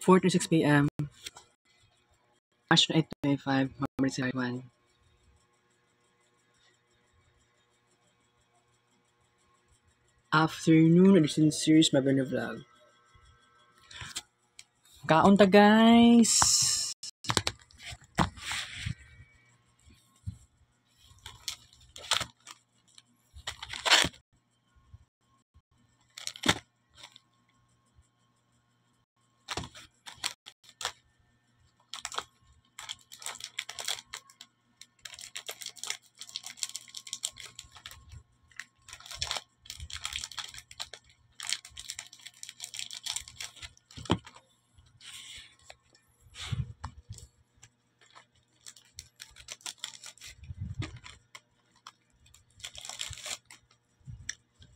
4 to 6 p.m. March 825, Mabrit Saiwan. Afternoon edition series Mabano Vlog. Kaon ta guys!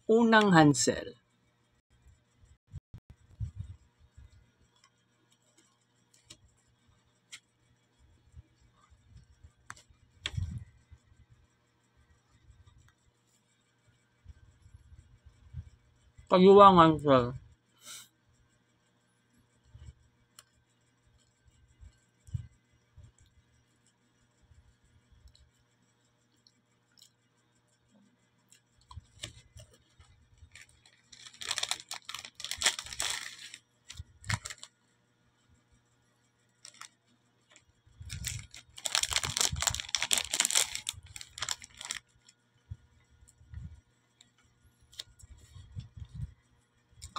Unang Hansel. Kayuwangan sir.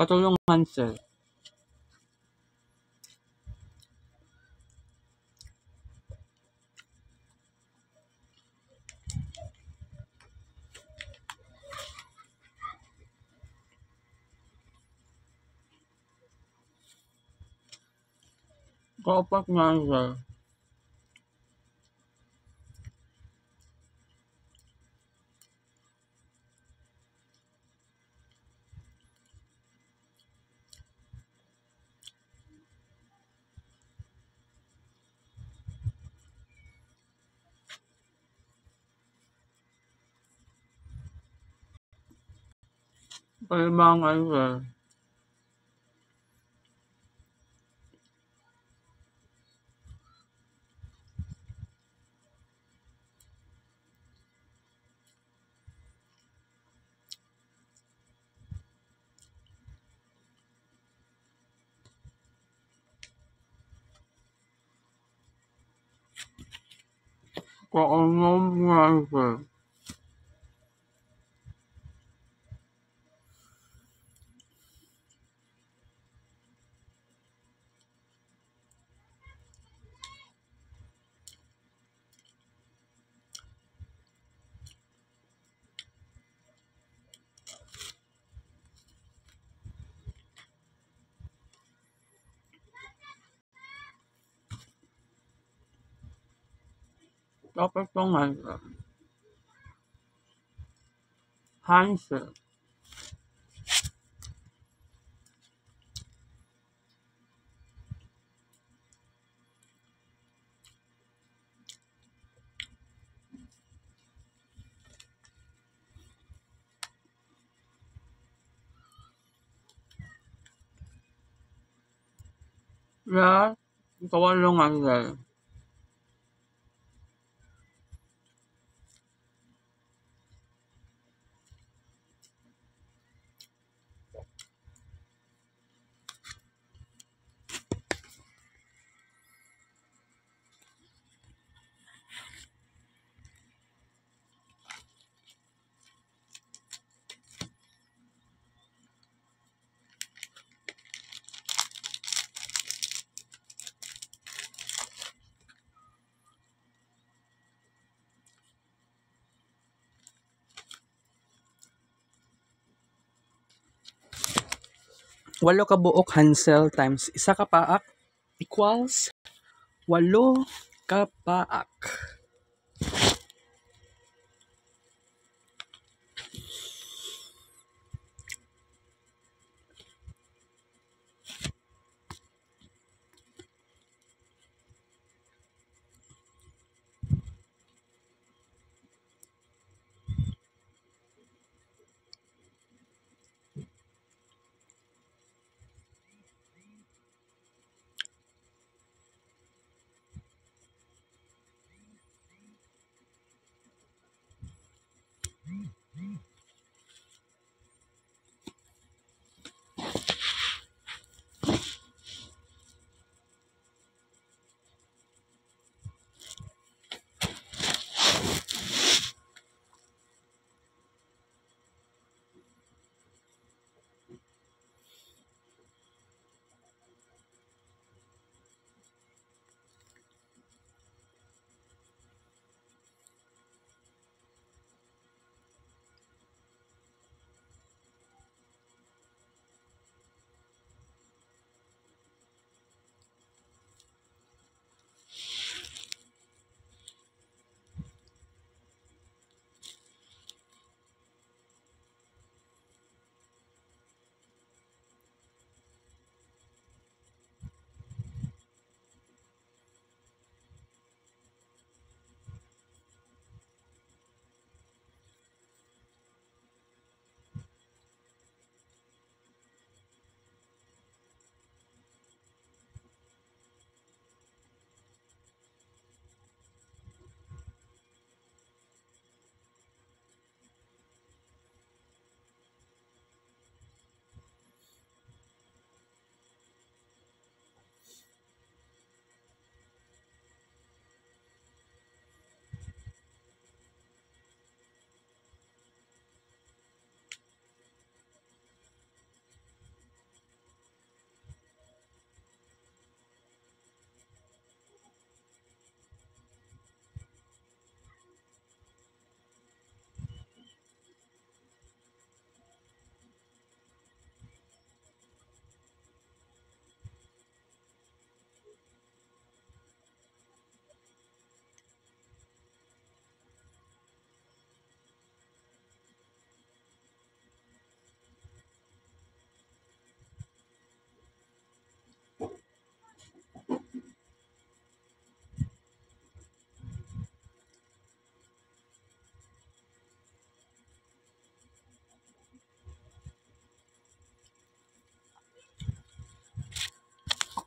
Katulungan sir. Kapat nga sir. Kalimangan sir. Kaunom nga sir. Dapat ko nga sir. Hansel. Yeah, kawalungan sir. Walo ka buok Hansel times isa ka paak equals 8 ka paak.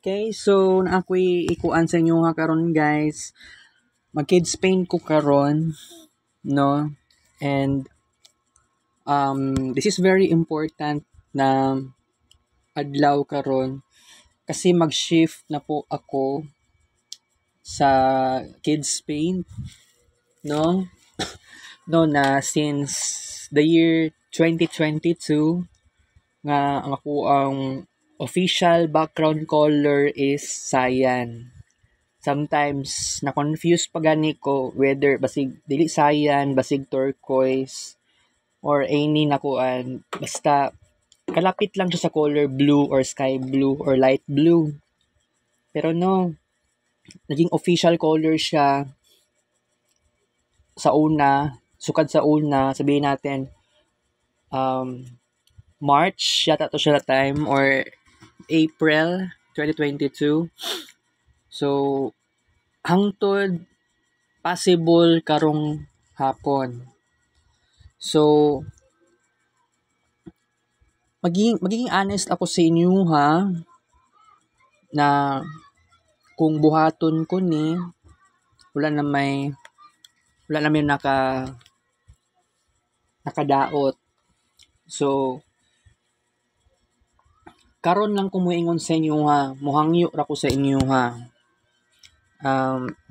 Okay, so na ako'y ikuan sa inyo nga karon guys. Mag-kids paint ko karon, no? And this is very important na adlaw karon kasi mag-shift na po ako sa kids paint, no? No na since the year 2022 nga ang ako ang official background color is cyan. Sometimes na-confuse pa gani ko whether basig dili cyan, basig turquoise or any nakuan, basta kalapit lang siya sa color blue or sky blue or light blue. Pero no, naging official color siya sa una, sukad sa una, sabihin natin March yata to siya time or April 2022. So hangtod possible karong hapon. So magiging honest ako sa inyo ha na kung buhaton ko ni wala na may nakadaot. So karon lang ko moingon sa inyo ha, mohangyo ra ko sa inyo ha.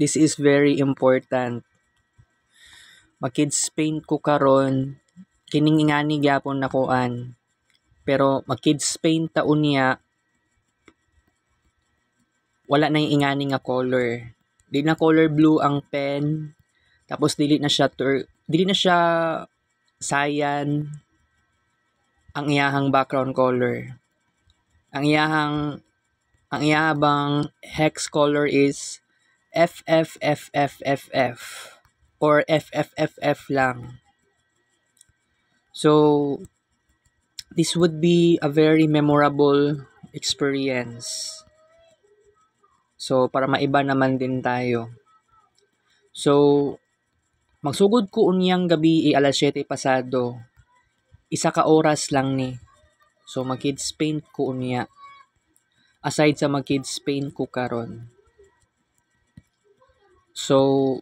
This is very important. Mag-kids paint ko karon, kining ingani gyapon nakuan. Pero mag-kids paint ta unya, wala na yung ingani nga color. Di na color blue ang pen, tapos dili na siya cyan ang iyahang background color. Ang iyahang hex color is FFFFFF or FFFF lang. So this would be a very memorable experience. So para maiba naman din tayo. So magsugod ko unyang gabi alas 7 pasado. 1 ka oras lang ni. So mag-kids paint ko unya. Aside sa mag-kids paint ko karon. So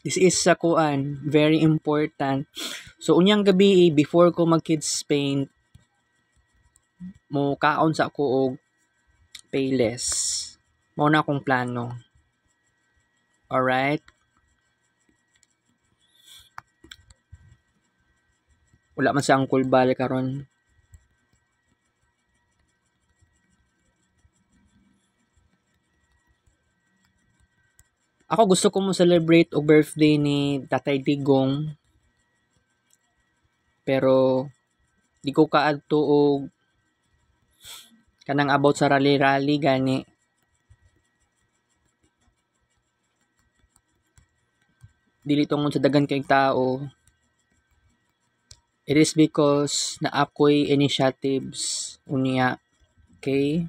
this is sa kuan, very important. So unyang gabi before ko mag-kids paint, mo kaon sa ako og payless. Mao na akong plano. Alright? Wala man sa Uncle Bal karon. Ako gusto ko mo celebrate og birthday ni Tatay Digong. Pero di ko kaadto og kanang about sa rally-rally gani. Dili tungod sa daghan kay tao. It is because na ako'y initiatives unya. Okay?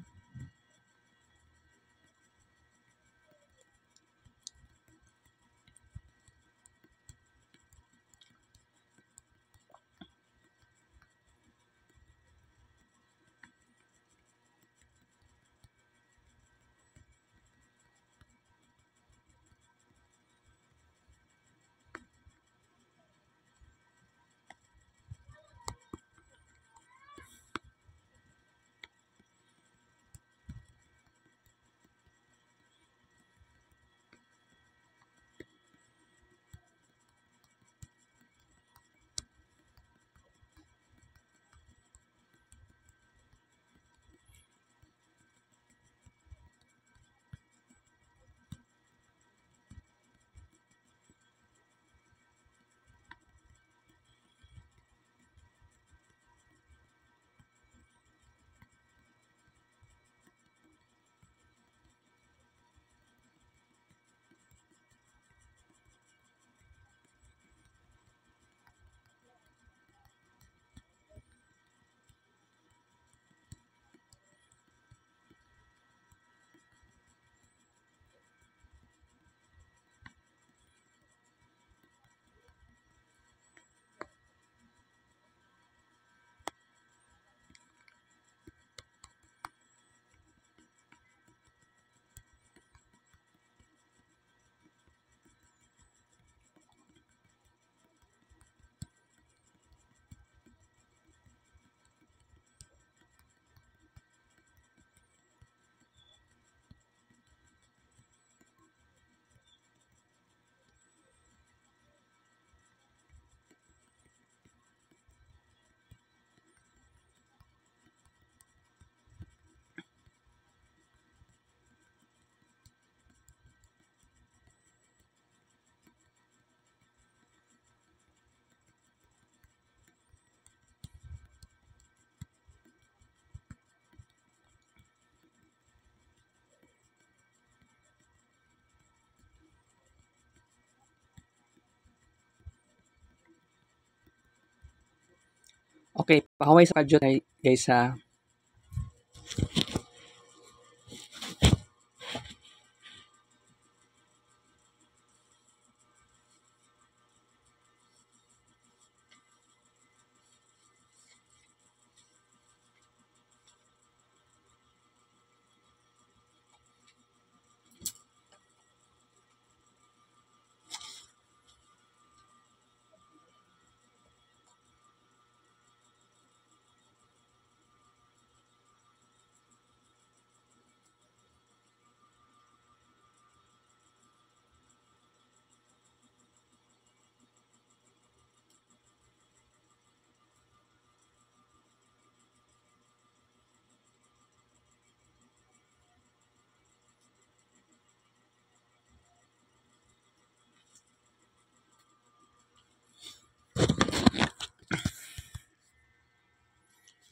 Okay, pakaway sa kadyo guys ha.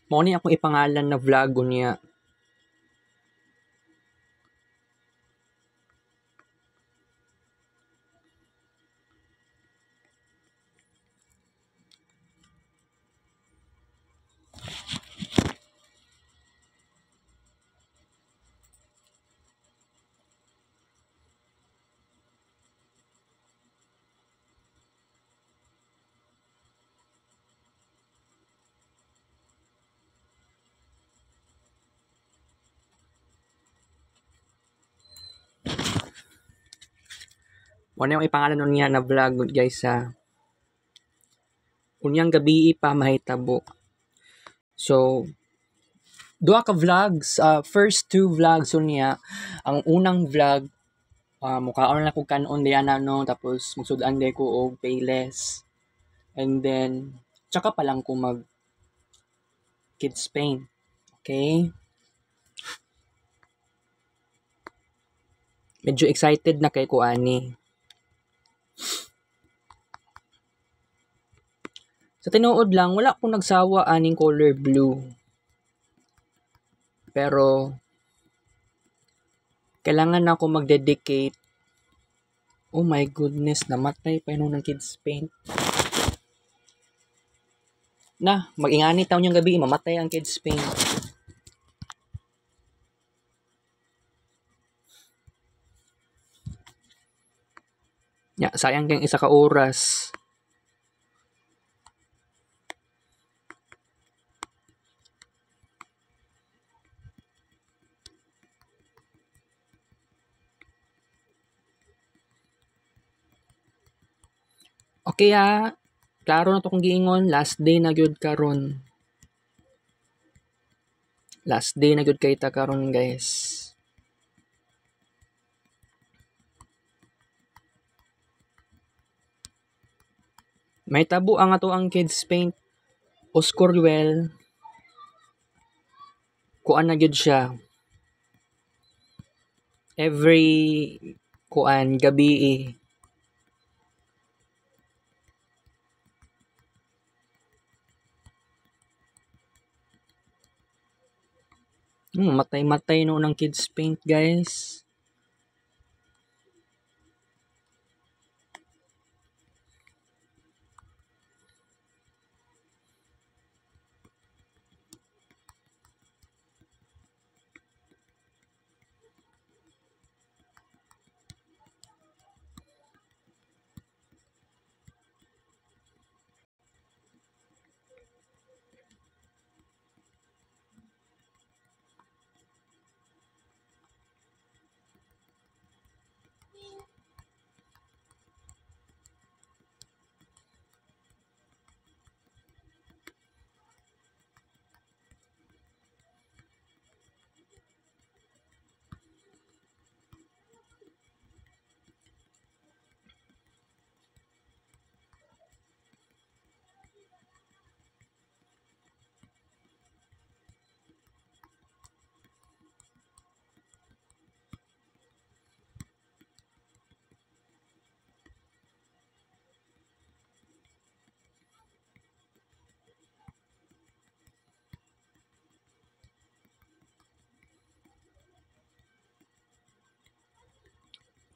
Mao ni akong ipangalan na vlog niya. Mao ni akong ipangalan niya na vlog guys ha. Unyang gabi pa mahitabo. So, duha ka vlogs, first two vlogs niya. Ang unang vlog, mukhaon na ko kanon diyan no, tapos magsudan day ko og payless. And then, tsaka pa lang ko mag kids paint. Okay? Medyo excited na kay ko ani. Sa tinuod lang, wala akong nagsawa aning color blue. Pero, kailangan na ako mag-dedicate. Oh my goodness, namatay pa yun ng kids paint. Na, mag-ingani taon yung gabi, mamatay ang kids paint. Ya, sayang kang isa ka oras. Okay ha, klaro na to kong giingon, last day na gyud karon. Last day na gyud kay ta karon guys. May tabo ang ato ang kids paint. Oscorwell. Kuan na gyud siya. Every kuan gabi matay-matay no ng kids paint guys.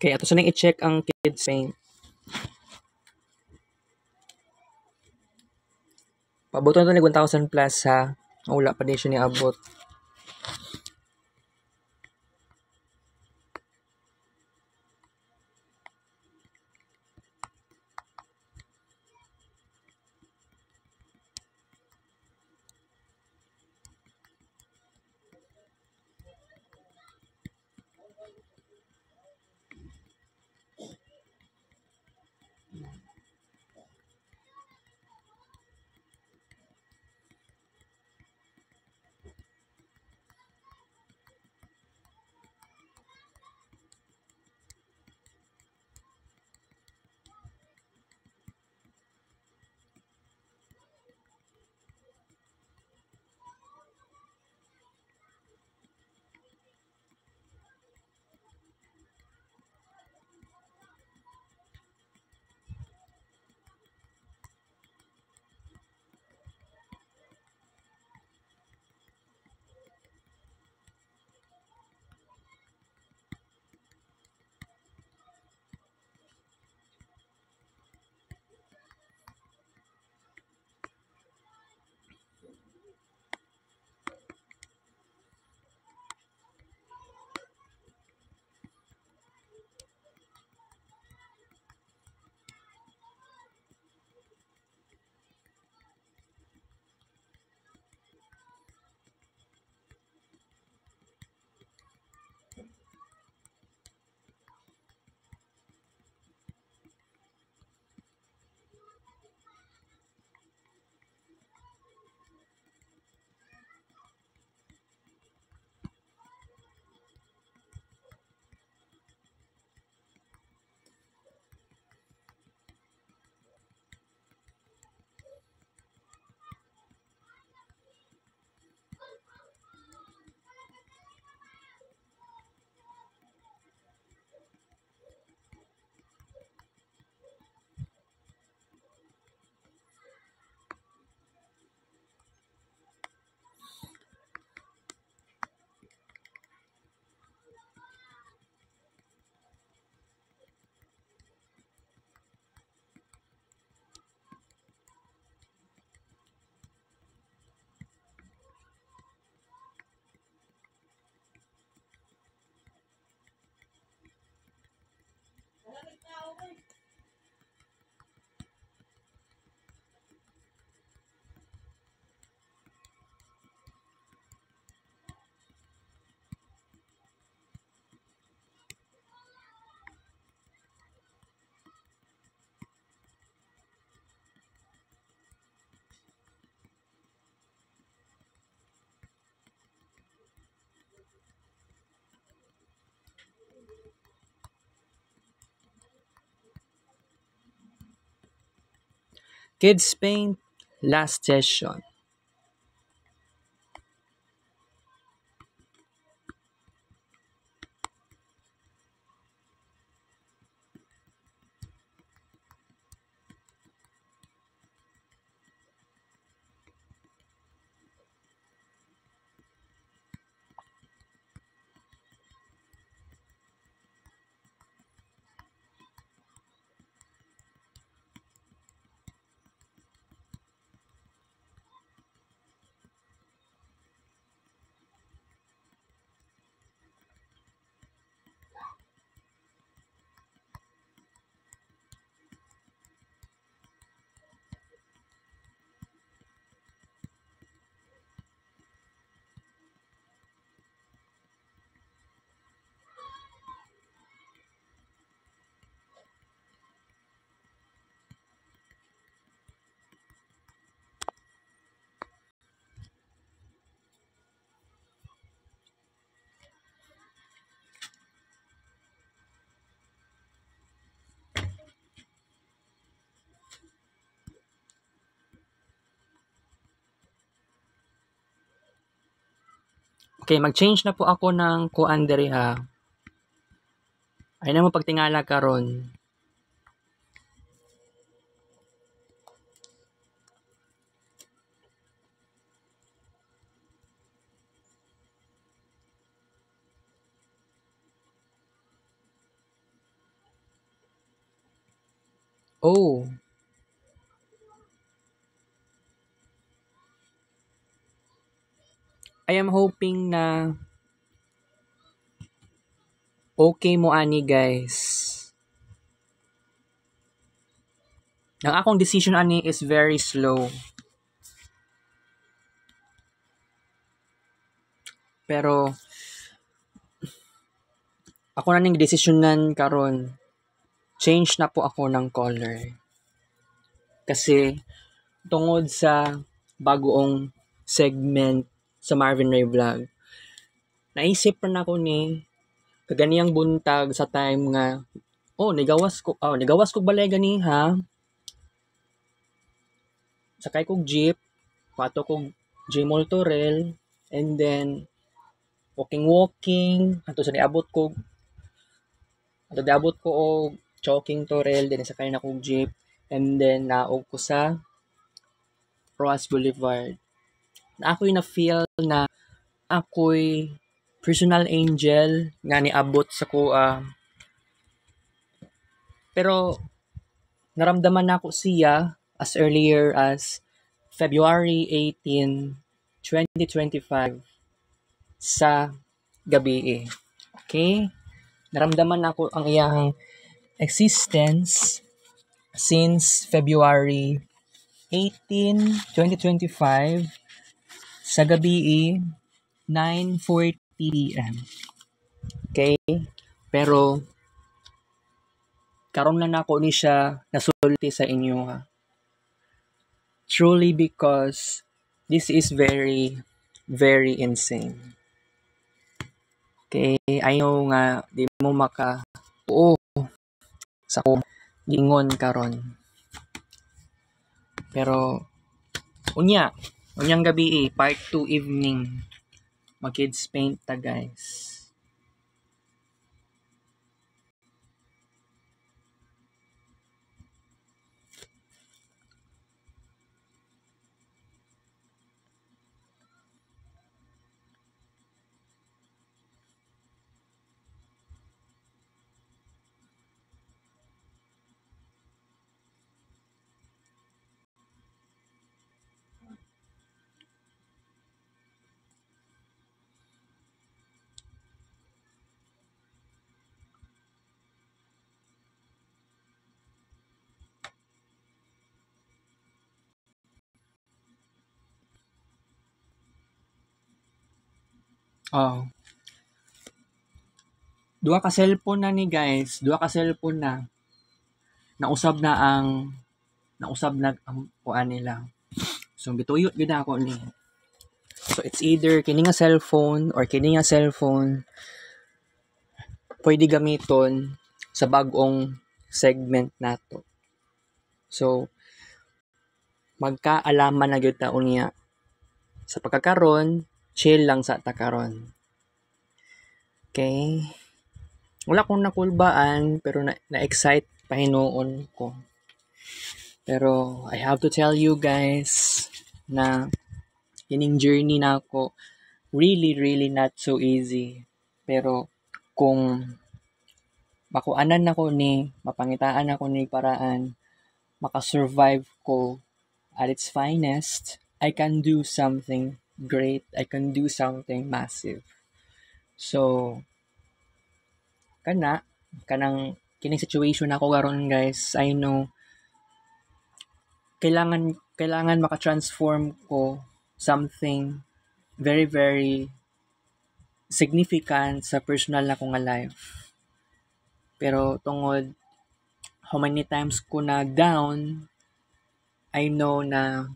Okay, ato sa nang i-check ang kids paint. Pabuton to ni 1,000 plus ha. Wala pa din siya ni abot. Kids Paint, last session. Okay, mag-change na po ako ng kuan diri ha. Ay na mo pagtingala karon. Oh, I am hoping na okay mo ani guys. Ang akong decision ani is very slow. Pero ako na ning desisyonan karon. Change na po ako ng color. Kasi tungod sa bagoong segment sa Marvin Ray Vlog, naisip na ako ni kaganiyang buntag sa time nga nigawas ko balay gani ha. Sakay kog jeep, pato kog Jmall Torel, and then walking ato diabot ko og choking Torel, then sakay na kog jeep, and then naog ko sa Roas Boulevard. Na ako'y na-feel na ako'y personal angel nga niabot sa kuha. Pero naramdaman na ako siya as earlier as February 18, 2025 sa gabi. Okay? Naramdaman na ako ang iyang existence since February 18, 2025 sa gabi 9:40 p.m. Okay? Pero karon na nako ni siya nasulti sa inyo ha. Truly because this is very, very insane. Okay? I know nga di mo maka-tuo sa kong gingon karon. Pero unyang gabi part 2 evening, mag-kids paint ta guys. Oh. Duha ka cellphone na ni guys, nausab na ang kuan nila. So bituyot gid ako ni. So it's either kini nga cellphone or kini nga cellphone pwede gamiton sa bag-ong segment nato. So magkaalaman na gyud ta unya. Sa pagkakaron, chill lang sa takaron. Okay? Wala akong nakulbaan pero na-excite pa hinuon ko. Pero I have to tell you guys na kining journey na ako really, really not so easy. Pero kung makuanan ako ni, mapangitaan ako ni paraan, makasurvive ko at its finest, I can do something great. I can do something massive. So, kanang kining situation ako karon guys, I know kailangan maka-transform ko something very, very significant sa personal na ko nga life. Pero tungod how many times ko na down, I know na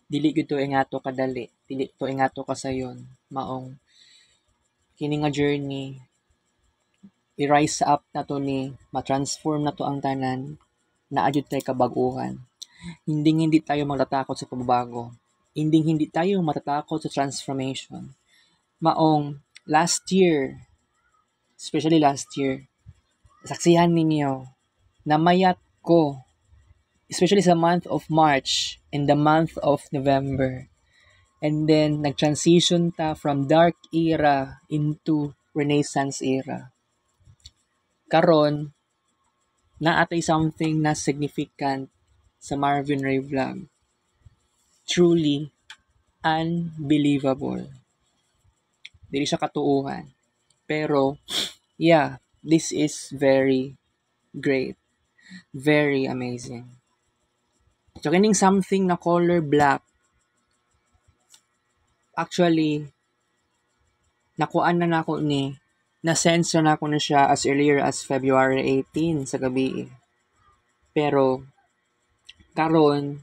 dili gyud to ingato kadali, dili to ingato kasayon. Maong kini nga journey i-rise up na to ni, ma-transform na to ang tanan, naadjud tay kabag-uhan. Hindi tayo matatakot sa pagbabago. Hindi tayo matatakot sa transformation. Maong especially last year, saksihan ninyo, namayat ko, especially sa month of March and the month of November. And then, nag-transition ta from dark era into Renaissance era. Karon, naatay something na significant sa Marvin Ray Vlog. Truly, unbelievable. Dili siya katuuhan. Pero, yeah, this is very great. Very amazing. So, kining something na color black, actually, nakuan na nako ni, na-sense na nako na siya as earlier as February 18 sa gabi. Pero, karon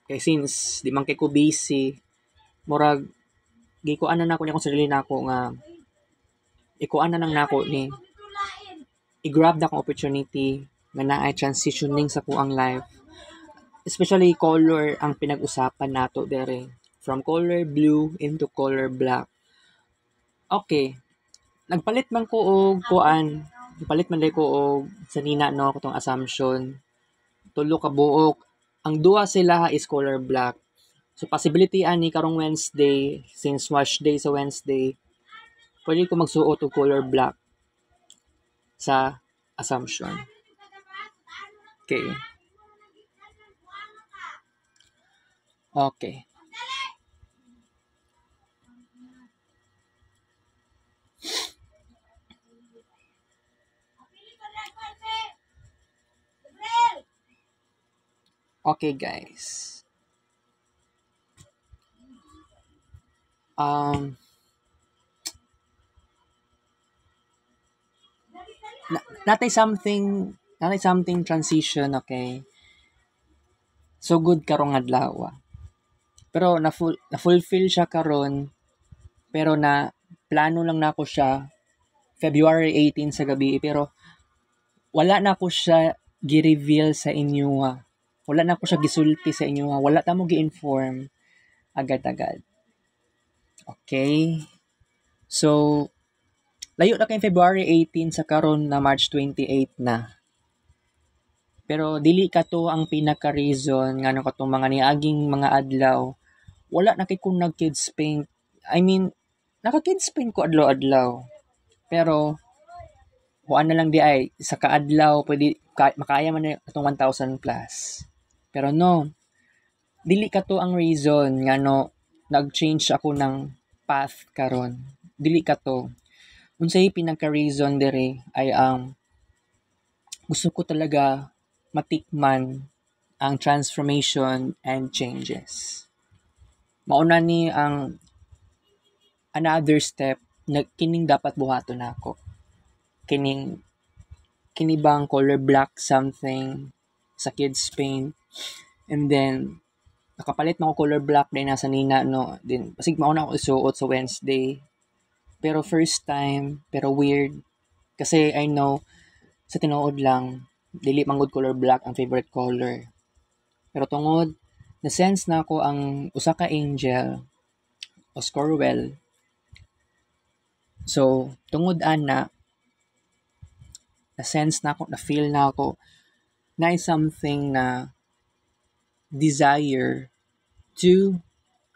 kay since di man kay ko busy, murag, gikuan na nako ni akong sarili nako nga, ikuan na nang nako ni, i-grab na akong opportunity nga naay transitioning sa kuang life. Especially color ang pinag-usapan nato dere. From color blue into color black. Okay. Nagpalit man ko og kuan. Nagpalit man day ko og sanina no katong assumption. Tulo ka buok. Ang duha sila is color black. So possibility ani karong Wednesday, since wash day sa Wednesday, pwede ko magsuot og color black sa assumption. Okay. Okay. Okay, guys. Natay something transition, okay? So good karong adlaw. Pero na-fulfill siya karon, pero na plano lang nako siya February 18 sa gabi, pero wala na ko siya gi-reveal sa inyo. Wala na ko siya gisulti sa inyo. Wala ta mo gi-inform agad-agad. Okay? So, layo na kay February 18 sa karon na March 28 na. Pero dili ka to ang pinaka-reason nga no katong mga niaging mga adlaw. Wala na kay kung nag-kids paint. I mean, naka-kids paint ko adlaw-adlaw. Pero, kuan na lang di ay, sa kaadlaw, pwede, makaya man na itong 1,000 plus. Pero no, dili ka to ang reason nga no, nag-change ako ng path karon. Dili ka to. Unsay pinagka-reason dere ay ang gusto ko talaga matikman ang transformation and changes. Mauna ni ang another step na kining dapat buhaton nako. Kini bang color black something sa kids paint, and then nakapalit na ako color black din nasa nina no, din basig mauna ako isuot sa Wednesday, pero first time, pero weird kasi I know sa tinuod lang dili man gud color black ang favorite color, pero tungod na sense na ako ang usa ka angel Oscar Well. So tungod ana na sense na ako, na feel na ako na something na desire to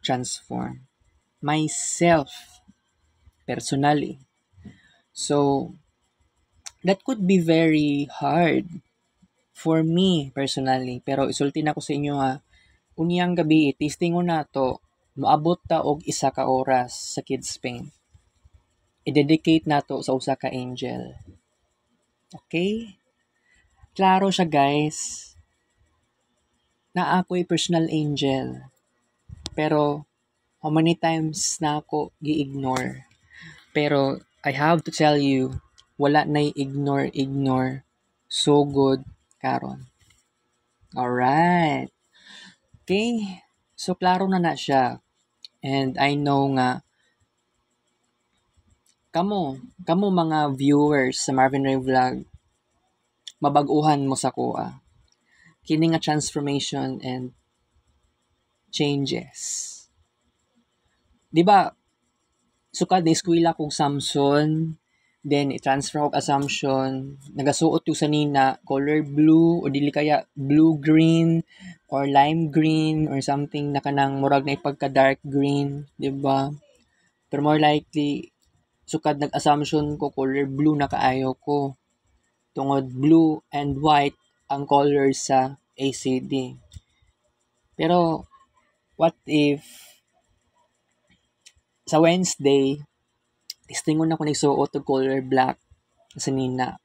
transform myself personally. So that could be very hard for me personally, pero isulti na ko sa inyo nga unyang gabi testingon nato, moabot ta og 1 ka oras sa Kids Paint. I-dedicate nato sa usa ka angel. Okay? Klaro siya, guys. Na ako'y personal angel. Pero how many times na ako gi-ignore. Pero I have to tell you, wala na ignore. So good karon. Alright. Okay? So klaro na siya. And I know nga kamo mga viewers sa Marvin Ray Vlog, mabag-uhan mo sa kuha. Kini nga transformation and changes. Di ba, sukad na eskwela kong Samson, then i-transfer ko Assumption, nagasuot ko sa nina, color blue, o dili kaya blue-green, or lime-green, or something na kanang murag na ipagka-dark green, di ba? Pero more likely, sukad nag-assumption ko, color blue na kaayo ko. Tungod blue and white ang color sa ACD. Pero, what if sa Wednesday, tistingon ako nagsuot og color black sa nina.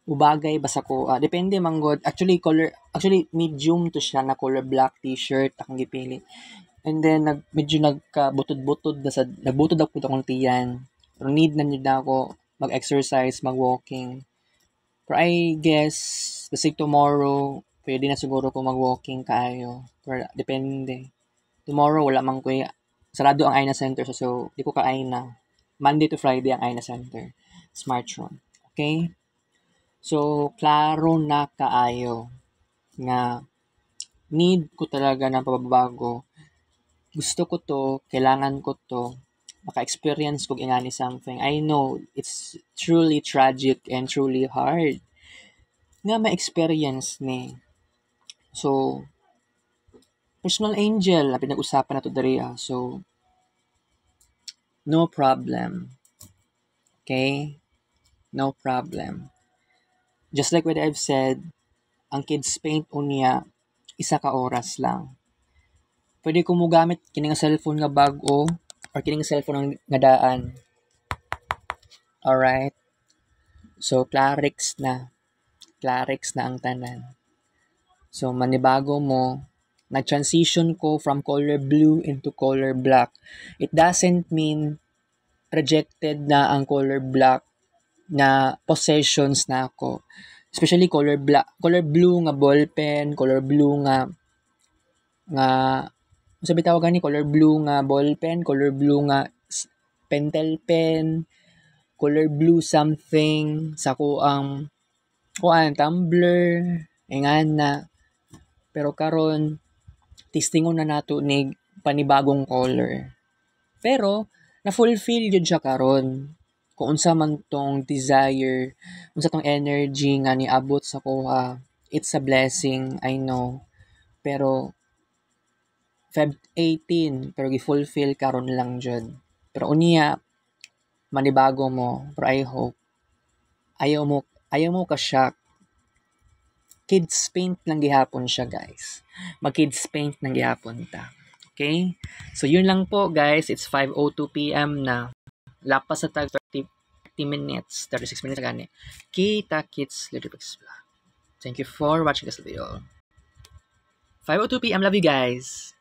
Ubagay basta ko, depende man god. Actually medium to siya na color black t-shirt akong gipili. And then medyo nagkabutod-butod na sa nagbutod ako akong tiyan. Pero need na nid na ako mag-exercise, mag-walking. Pero I guess kasi tomorrow pwede na siguro ko mag-walking kaayo. Pero depende. Tomorrow wala man ko sarado ang Aina Center so di ko ka-Aina. Monday to Friday ang Aina Center. Smartron. Okay? So, klaro na kaayo nga need ko talaga ng pababago. Gusto ko to, kailangan ko to, maka-experience ko ingani something. I know it's truly tragic and truly hard nga ma-experience ni. So, personal angel, na pinag-usapan na to diri. So, no problem. Okay? No problem. Just like what I've said, ang kids paint unya, isa ka oras lang. Pwede ko mo gamit kining cellphone nga bag-o or kining cellphone nga daan. Alright? So, Clarix na. Clarix na ang tanan. So, manibago mo, nag-transition ko from color blue into color black. It doesn't mean rejected na ang color black na possessions na ako. Especially color blue nga ballpen, color blue nga sabi tawagan ni color blue nga ballpen, color blue nga pentel pen, color blue something sa kuang tumbler, ingana. Pero karon tistingon na nato ni panibagong color. Pero na-fulfill yun siya karon. Kung unsa man tong desire, unsa tong energy nga niabot sa kuha, it's a blessing, I know. Pero Feb 18, pero gi-fulfill karon lang jud. Pero unya manibago mo, pero I hope ayaw mo ka shock. Kids paint lang gihapon siya, guys. Mag-kids paint lang gihapon ta. Okay? So yun lang po, guys. It's 5:02 PM na. Lapas sa tag 30 minutes, 36 minutes gani. Kita Kids Little Pigs Vlog. Thank you for watching this video. 5:02 PM. Love you guys.